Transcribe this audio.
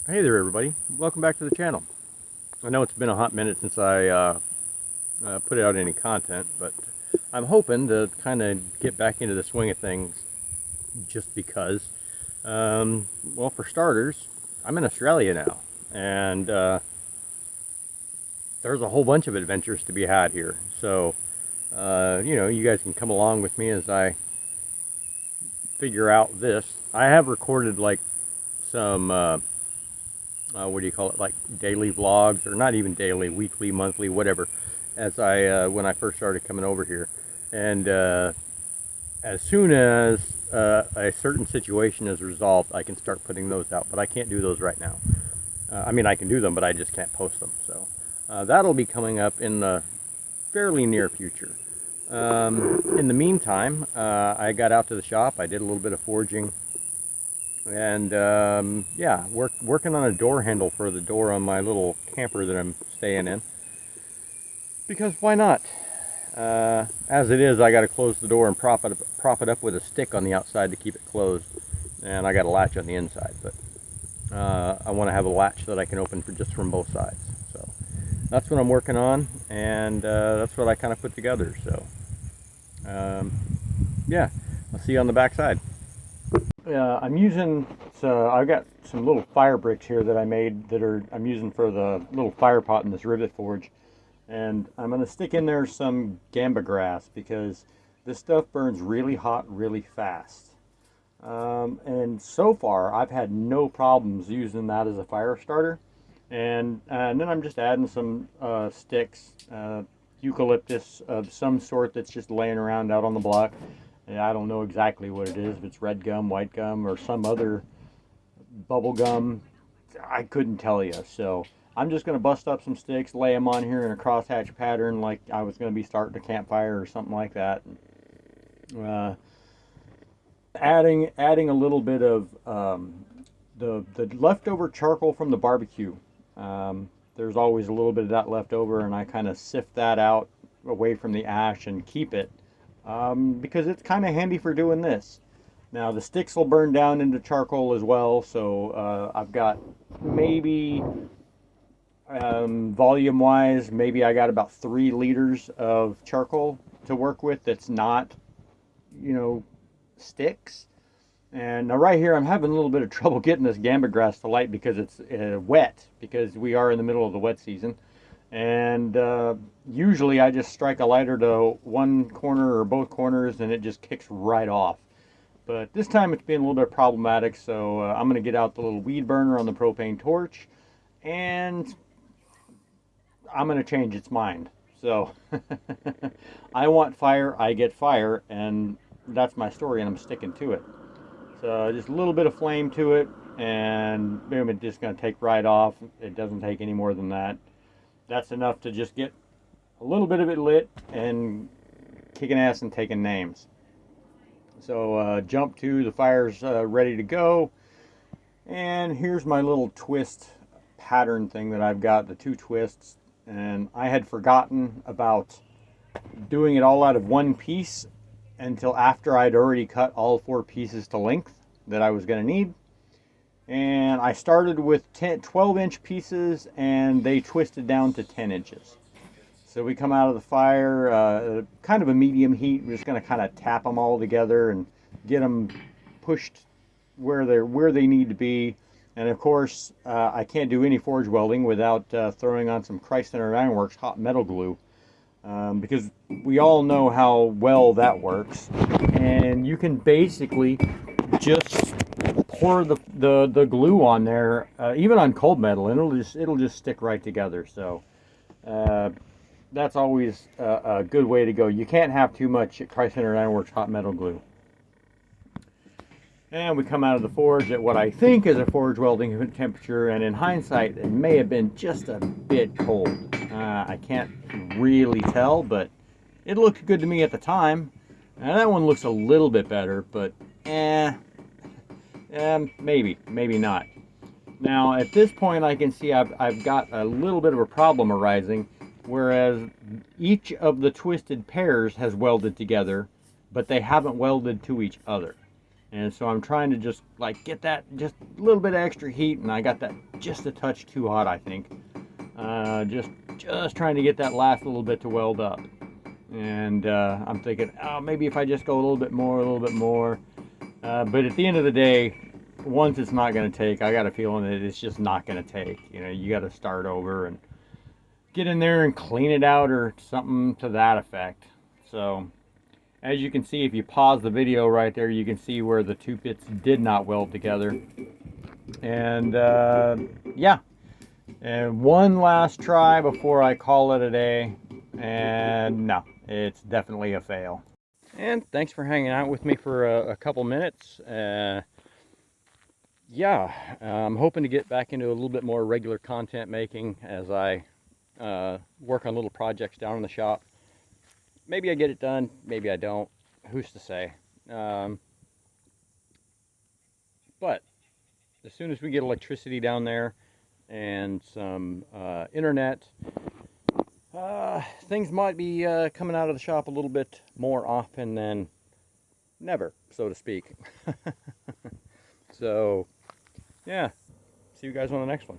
Hey there everybody, welcome back to the channel. I know it's been a hot minute since I put out any content, but I'm hoping to kind of get back into the swing of things just because. Well, for starters, I'm in Australia now, and there's a whole bunch of adventures to be had here. So, you guys can come along with me as I figure out this. I have recorded like some what do you call it, like daily vlogs, or not even daily, weekly, monthly, whatever, as I when I first started coming over here. And as soon as a certain situation is resolved, I can start putting those out, but I can't do those right now. I mean, I can do them, but I just can't post them. So that'll be coming up in the fairly near future. In the meantime, I got out to the shop. I did a little bit of forging, and yeah, working on a door handle for the door on my little camper that I'm staying in, because why not? As it is, I got to close the door and prop it up with a stick on the outside to keep it closed, and I got a latch on the inside, but I want to have a latch that I can open just from both sides. So that's what I'm working on, and that's what I kind of put together. So yeah, I'll see you on the back side. I'm using, I've got some little fire bricks here that I made that I'm using for the little fire pot in this rivet forge. And I'm going to stick in there some gamba grass because this stuff burns really hot really fast. And so far I've had no problems using that as a fire starter. And then I'm just adding some sticks, eucalyptus of some sort that's just laying around out on the block. And I don't know exactly what it is, if it's red gum, white gum, or some other bubble gum. I couldn't tell you. So I'm just going to bust up some sticks, lay them on here in a crosshatch pattern like I was going to be starting a campfire or something like that. Adding a little bit of the leftover charcoal from the barbecue. There's always a little bit of that left over, and I kind of sift that out away from the ash and keep it. Because it's kind of handy for doing this. Now the sticks will burn down into charcoal as well, so I've got maybe volume wise, maybe I got about 3 liters of charcoal to work with that's not, sticks. And now right here I'm having a little bit of trouble getting this gamba grass to light because it's wet, because we are in the middle of the wet season. And usually I just strike a lighter to one corner or both corners and it just kicks right off. But this time it's been a little bit problematic, so I'm going to get out the little weed burner on the propane torch, and I'm going to change its mind. So I want fire, I get fire, and that's my story, and I'm sticking to it. So just a little bit of flame to it, and boom, it's just going to take right off. It doesn't take any more than that. That's enough to just get a little bit of it lit and kicking ass and taking names. So jump to the fire's ready to go. And here's my little twist pattern thing that I've got, the 2 twists. And I had forgotten about doing it all out of one piece until after I'd already cut all 4 pieces to length that I was going to need. And I started with 12-inch pieces, and they twisted down to 10 inches. So we come out of the fire, kind of a medium heat. We're just going to kind of tap them all together and get them pushed where they need to be. And of course, I can't do any forge welding without throwing on some Christ-Centered Ironworks hot metal glue, because we all know how well that works. And you can basically just pour the glue on there, even on cold metal, and it'll just stick right together. So that's always a good way to go. You can't have too much Christ-Centered Ironworks hot metal glue. And we come out of the forge at what I think is a forge welding temperature, and in hindsight it may have been just a bit cold. I can't really tell, but it looked good to me at the time. And that one looks a little bit better, but maybe not. Now at this point I can see I've got a little bit of a problem arising, whereas each of the twisted pairs has welded together, but they haven't welded to each other. And so I'm trying to just like get that just a little bit of extra heat, and I got that just a touch too hot, I think. Just trying to get that last little bit to weld up. And I'm thinking, oh, maybe if I just go a little bit more, a little bit more. But at the end of the day, once it's not going to take, I got a feeling that it's just not going to take. You know, you got to start over and get in there and clean it out or something to that effect. So as you can see, if you pause the video right there, you can see where the two bits did not weld together. And yeah, and one last try before I call it a day. And no, it's definitely a fail. And thanks for hanging out with me for a couple minutes. Yeah, I'm hoping to get back into a little bit more regular content making as I work on little projects down in the shop. Maybe I get it done, maybe I don't. Who's to say? But as soon as we get electricity down there and some internet, things might be coming out of the shop a little bit more often than never, so to speak. So, yeah, see you guys on the next one.